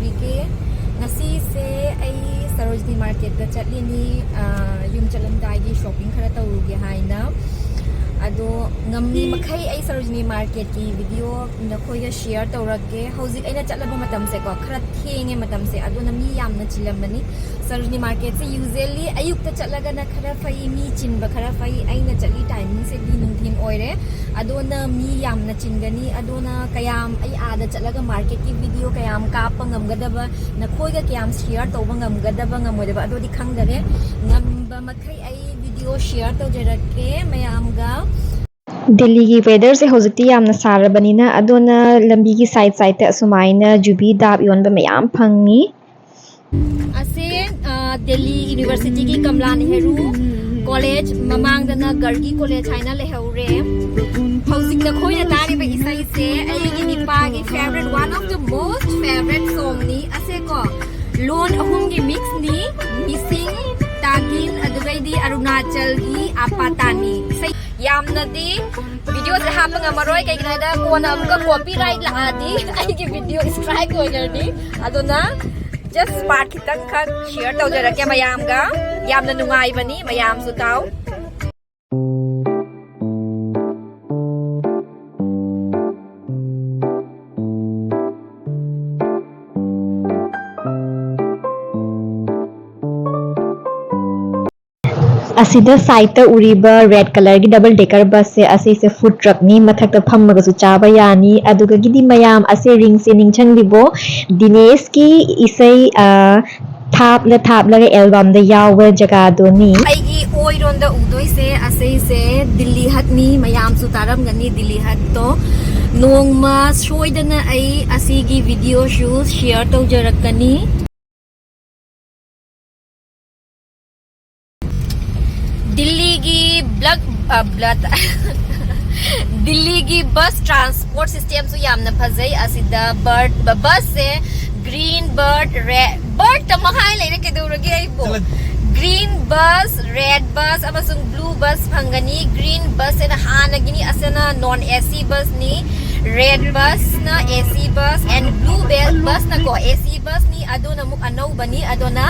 ꯇꯧꯔꯤꯒꯦ ꯉꯁꯤꯁꯦ ꯑꯩ ꯁꯔꯣꯖꯤꯅꯤ ꯃꯥꯔꯀꯦꯠꯇ ꯆꯠꯂꯤꯅꯤ ꯌꯨꯝ ꯆꯠꯂꯝꯗꯥꯏꯒꯤ shopping ꯈꯔ ꯇꯧꯔꯨꯒꯦ ꯍꯥꯏꯅ ꯑꯗꯣ ꯉꯝꯃꯤ ꯃꯈꯩ ꯑꯩ ꯁꯔꯣꯖꯤꯅꯤ ꯃꯥꯔꯀꯦꯠꯀꯤ ꯚꯤꯗꯤꯑꯣ ꯅꯈꯣꯏꯒ ꯁꯦꯌꯔ ꯇꯧꯔꯛꯀꯦ ꯍꯧꯖꯤꯛ ꯑꯩꯅ ꯆꯠꯂꯕ ꯃꯇꯝꯁꯦ ꯀꯣ ꯈꯔ ꯊꯦꯡꯉꯦ ꯃꯇꯝꯁꯦ ꯑꯗꯨꯅ ꯃꯤ ꯌꯥꯝꯅ ꯆꯤꯜꯂꯝꯕꯅꯤ सरोजनी मार्केट से यूजुअली अयुक्त चलगना खरा फई मी चिनब खरा फई अइना चली टाइमिंग से दी नुंथिन ओइरे अदोना मी यामना चिनगनी अदोना कयाम अइ आदा चलगा मार्केट की वीडियो कयाम काप ngamgadaba नखोइगा कयाम शेयर तौबा ngamgadaba ngamोइदबा अदोदि खंगदरे ngamba मखै अइ वीडियो शेयर तौजरके मयामगा दिल्ली की वेदर से होजती यामना सारबनिना अदोना लंबी की साइड ते असुमाइना जुबी दाब योनबा मयाम फंगनी असे दिल्ली यूनिवर्सिटी की कमला नेहरू कॉलेज ममांगदना गर्गी कॉलेज हाइना लेहौरे हौजिक द खोइना तारिबा इसai से अयगी निपागी favourite one of the most favourite song नी असे को लोन अहुम की मिक्स नी मिसिंग तागिन अदुगैदी अरुणाचल की आपातानी यामनदी वीडियो से हापंग अमरोय कैगनादा कोना अमका कॉपीराइट लादी अयगी वीडियो स्ट्राइक होइगरनी अदुना just part kitang khak share tawjarake mayamga yamna nungaibani mayam su taw असिदा साइड उरीबा रेड कलर की डबल डेकर बस से असे से फूड ट्रक नी मथक फमगसु चाबा यानी अदुगा गिदी मयाम असे रिंग से निंगछंगलिबो दिनेश की इसई थाप लगे एल्बम द याव जगह दोनी आइगी ओइरोन द उदोइ से असे से दिल्ली हट नी मयाम सु तारम गनी दिल्ली हट तो नोंगमा सोइदना आई असीगी वीडियो शू शेयर तौजरकनी दिल्ली की दिल्ली की बस ट्रांसपोर्ट सिस्टम सु यामना फजै असिदा बर्ड बस से ग्रीन बर्ड रेड बर्ड तमहाय लेने के दौरगे आइबो ग्रीन बस रेड बस अमसुंग ब्लू बस फंगनी ग्रीन बस से हानगिनी असना नॉन एसी बस नी रेड बस ना एसी बस एंड ब्लू बस ना को एसी बस नी अदोना मुक अनौ बनी अदोना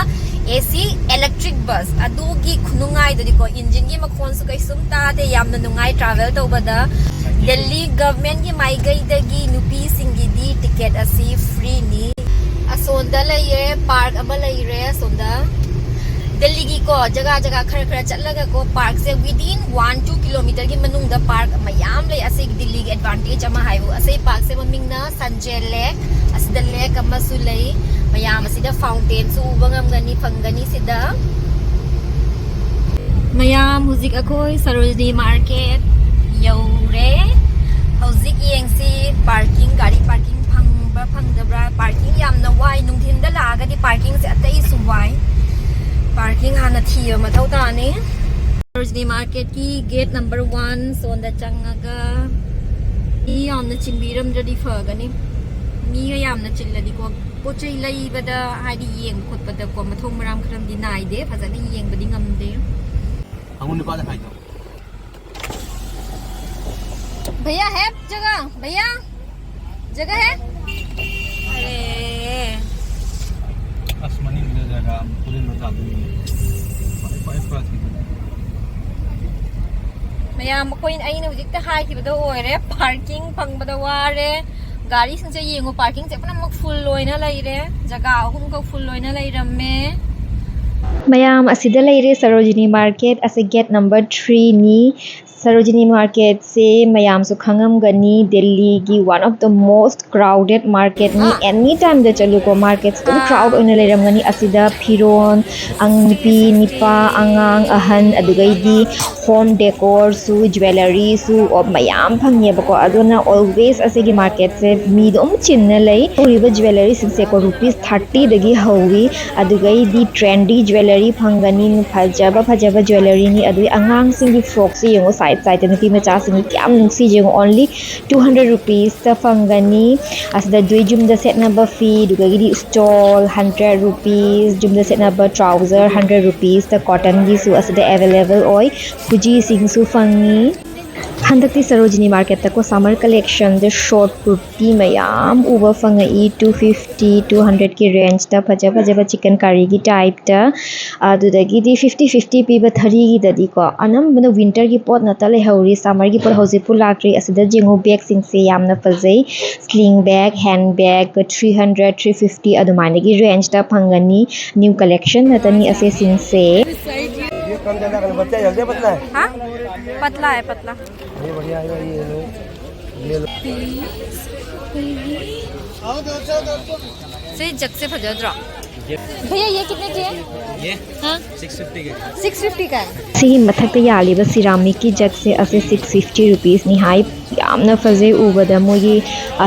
एसी इलेक्ट्रिक बस अदोगी खुनुंगाई ददि को इंजन की मखोन सु कै सुम ताते यामना नुंगाई ट्रैवल तौबदा दिल्ली गवर्नमेंट की माइगई दगी नुपी सिंगी दी टिकट असी फ्री नी असोंदा लइए पार्क अमा लइरे असोंदा दिल्ली की को जगह जगह खर चलगा को पार्क से विदिन 1-2 किलोमीटर की मनुंग द पार्क मयाम ले असे दिल्ली की एडवांटेज अमा हाइबो असे पार्क से ममिंगना संजय लेक असदा लेक अमा सु लई मयाम असिदा फाउंटेन सु उबंगम गनी फंगनी सिदा मयाम हुजिक अखोय सरोजनी मार्केट यौरे हौजिक येंगसी पार्किंग गाड़ी पार्किंग फंगदब्रा पार्किंग यामना वाई नुंथिंदा लागदी पार्किंग से अतई सुवाई पार्किंग हाना थियो मथौ ताने सरोजनी मार्केट की गेट नंबर 1 सोंदा चंगागा ई यामना चिंबीरमद्रदी फगनी मी यामना चिल्लदी को पोचै लैबदा हादि येंग खोटपदा को मथौ मराम खरमदि नाइदे फजना येंगबदि ngamde अंगुन नुपा दिखाई दो भैया है जगह है अरे असमनी मिले जगह पूरे लोग आते हैं पाइप पास की मयाम कोइन अइना हुजिकता हाइखिबदा ओइरे पार्किंग फंगबदा वारे गाड़ी सिंसे येंगो पार्किंग से पुनमक फुल लोइना लइरे जगह अहुम को फुल लोइना लइरम्मे मयाम असिदा लेरे सरोजिनी मार्केट असे गेट नंबर 3 नी सरोजिनी मार्केट से मयाम सु खंगम गनी दिल्ली की one of the most crowded market knee any time the चलु को मार्केट तुम क्राउड ओइना लेरम गनी असिदा फिरोन अंगपी निपा अंगांग अहन अदुगैदी होम डेकोर सु ज्वेलरी सु और मयाम फंगे बको अदोना ऑलवेज असे की मार्केट से मीदोम चिन्ना लई ओरिबा ज्वेलरी सिंसे को ₹30 दगी हौवी अदुगैदी ट्रेंडी ज्वेलरी फंगनी फजबा ज्वेलरी नी अदुई अंगांग सिंगी फ्रॉक से यंगो साइड नुपी मचा सिंगी क्याम नुंसी जेंगो ओनली ₹200 ता फंगनी असदा दुई जुमदा सेटनबा फी दुगैदी स्टॉल ₹100 जुमदा सेटनबा ट्राउजर ₹100 ता कॉटन गी सु असदा अवेलेबल ओय फुजी सिंग सु फंगी हंदक्ति सरोजिनी मार्केट तक को समर कलेक्शन दे शॉर्ट कुर्ती मयाम उबा फंगई 250 200 की रेंज ता फजा फजा चिकन करी की टाइप ता अदुदगी दी 50 50 पीबा 30 की ददी को अनम बन विंटर की पोत नता ले हौरी समर की पोत हौजी फुल लाक्री असिदा जिंगो बैग सिंग से यामना फजई स्लिंग बैग हैंड बैग 300 350 अदुमाने की रेंज ता फंगनी न्यू कलेक्शन नतनी असे सिंग से ये कम ज्यादा कर बच्चा जल्दी पतला है हाँ पतला है पतला ये बढ़िया है ये लो से जग से फजद्रा भैया ये कितने के हैं ये हाँ 650 के 650 का है सी मथक यालीब सिरामिक की जग से असे 650 रुपीस निहाई यामना फजे उबदा मोगी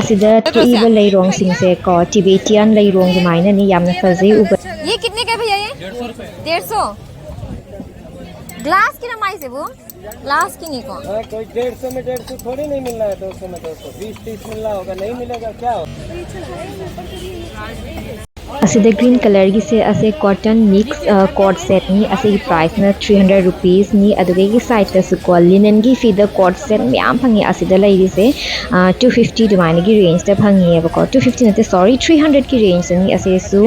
असिदा तुइब लैरोंग सिंग से को टिबेटियन लैरोंग जमाइना नि यामना फजे उब ये कितने का है भैया ये 150 रुपए 150 ग्लास की नमाई से वो ग्लास की नहीं कौन कोई 150 में 150 थोड़ी नहीं मिल रहा है 200 में 200 20-30 मिल रहा होगा नहीं मिलेगा क्या हो असिदा ग्रीन कलर की से असे कॉटन मिक्स कॉट सेट नि असे की प्राइस ना 300 रुपीस नि अदुगे की साइड त सुको लिनन की फीदर कॉट सेट म्याम फंगी असिदा लैरी से 250 दुमाने की रेंज त फंगी है बको 250 नते सॉरी 300 की रेंज नि असे सु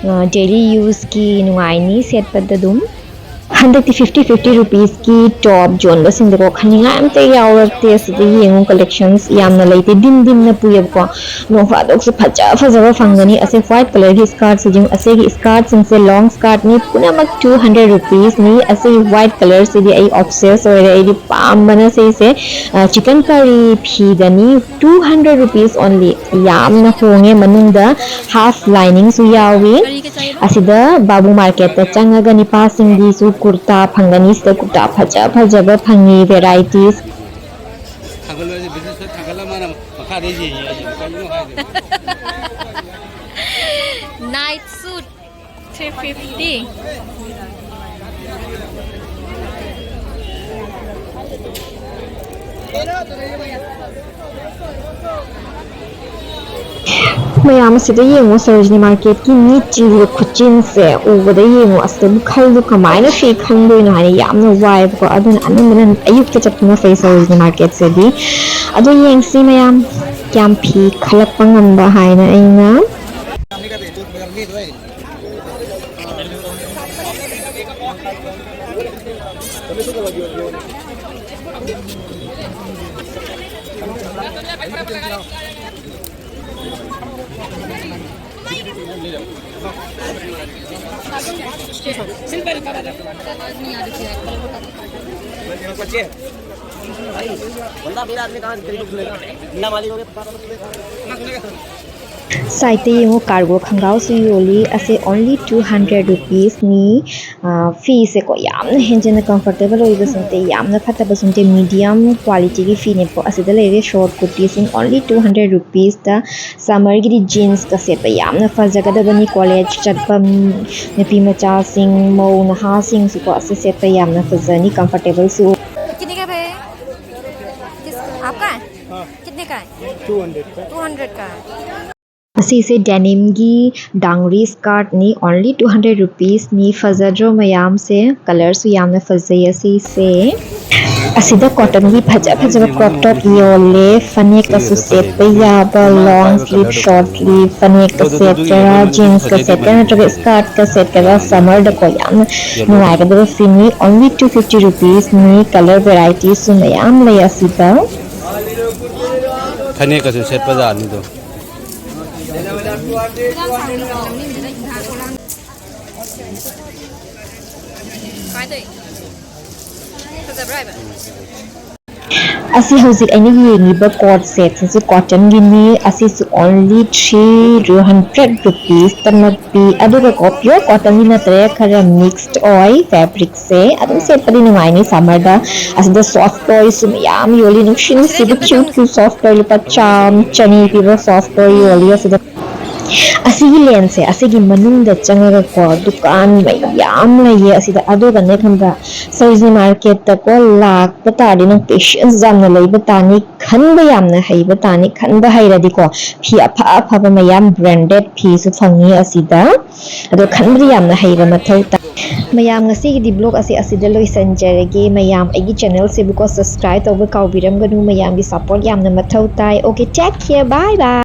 डेली यूज की नुआइनी सेट पद्दुम 150 रुपीस की टॉप जोन बसिंग देखो खनिंगा अमते यावरते सिदे येंगु कलेक्शंस यामना लेते दिन दिन न पुयब को नो फादोक से फजा फजा फंगनी असे व्हाइट कलर की स्कर्ट से जिंग असे की स्कर्ट सिंग से लॉन्ग स्कर्ट नि पुनमक 200 रुपीस नि असे व्हाइट कलर से दी आई ऑब्सेस और आई पाम बना से चिकन करी फीदनी 200 रुपीस ओनली यामना होंगे मनुंदा हाफ लाइनिंग सु यावी असिदा बाबू मार्केट त चंगागा निपा सिंगी सु कुर्ता फंगनी से कुर्ता फजा फजा फंगी वेराइटीज थागल वाले बिजनेस में थागल माना मखा दे जी नाइट सूट 350 मयाम से येंगो सरोजनी मार्केट की नीट चीज खुचिन से उबदा येंगो अस्तब खल्दु कमाइना फी खंदोइना हानि यामना वाइब को अदन अनमन अयुक्त के चपना फे सरोजनी मार्केट से दी अदो येंगसी मयाम क्याम फी खलक पंगंबा हाइना आइना साइते येंगो कार्गो खंगाव से योली असे ओनली 200 रुपीस नि फी से को यामना हेंजन कंफर्टेबल होइबा सुनते यामना फटबा सुनते मीडियम क्वालिटी की फी ने को असे लेरे शॉर्ट कुर्ती सिंग ओनली 200 रुपीस ता समर की जींस का सेट पे यामना फजगदबनी कॉलेज चटपा नेपी मचा सिंग मौ नहा सिंग सु को असे सेट पे यामना फजनी कंफर्टेबल सु कितने का है आपका है हां कितने का है 200 का है असी से डेनिम की डांगरी स्कर्ट नि ओनली 200 रुपीस नि फजद्रो मयाम से कलर्स यामना फजई असी से असिदा कॉटन की फजा फजा क्रॉप टॉप योले फने का सेट पे याबा लॉन्ग स्लीव शॉर्ट स्लीव फने का सेट करा जींस का सेट करा तो स्कर्ट का सेट करा समर द को याम नुआई का फिनी ओनली 250 रुपीस नि कलर वैरायटी सु मयाम ले असिदा फने का सेट पर जानी तो असी हौजिक अनी येंगिबा कॉट सेट से कॉटन गिनी असी सु ओनली 300 रुपीस तमपी अदुगा को प्योर कॉटन गिना तरे खरा मिक्स्ड ऑयल फैब्रिक से अदु सेट पदी नुमाइनी समरदा असिदा सॉफ्ट टॉय सु याम योली नुक्शिन से क्यूट सॉफ्ट टॉय लुपा चाम चनी पीबा सॉफ्ट टॉय योली असिदा असिगी लेन से असिगी मनुंग चंगा को दुकान मयाम लये असिदा अदुगा ने खंबा सरोजिनी मार्केट तक लाख बताडी न पेशेंस जामना लैबा तानी खनबा यामना हैबा तानी खनबा हैरदी को फी अफा अफा मयाम ब्रांडेड फी सु फंगी असिदा अदो खनबा यामना हैबा मथौ mayam ngasigidi blog asida loisanjarage mayam aigi channel se buko subscribe tawba kawbiramganu mayam gi support yamna mathau tai okay take care bye bye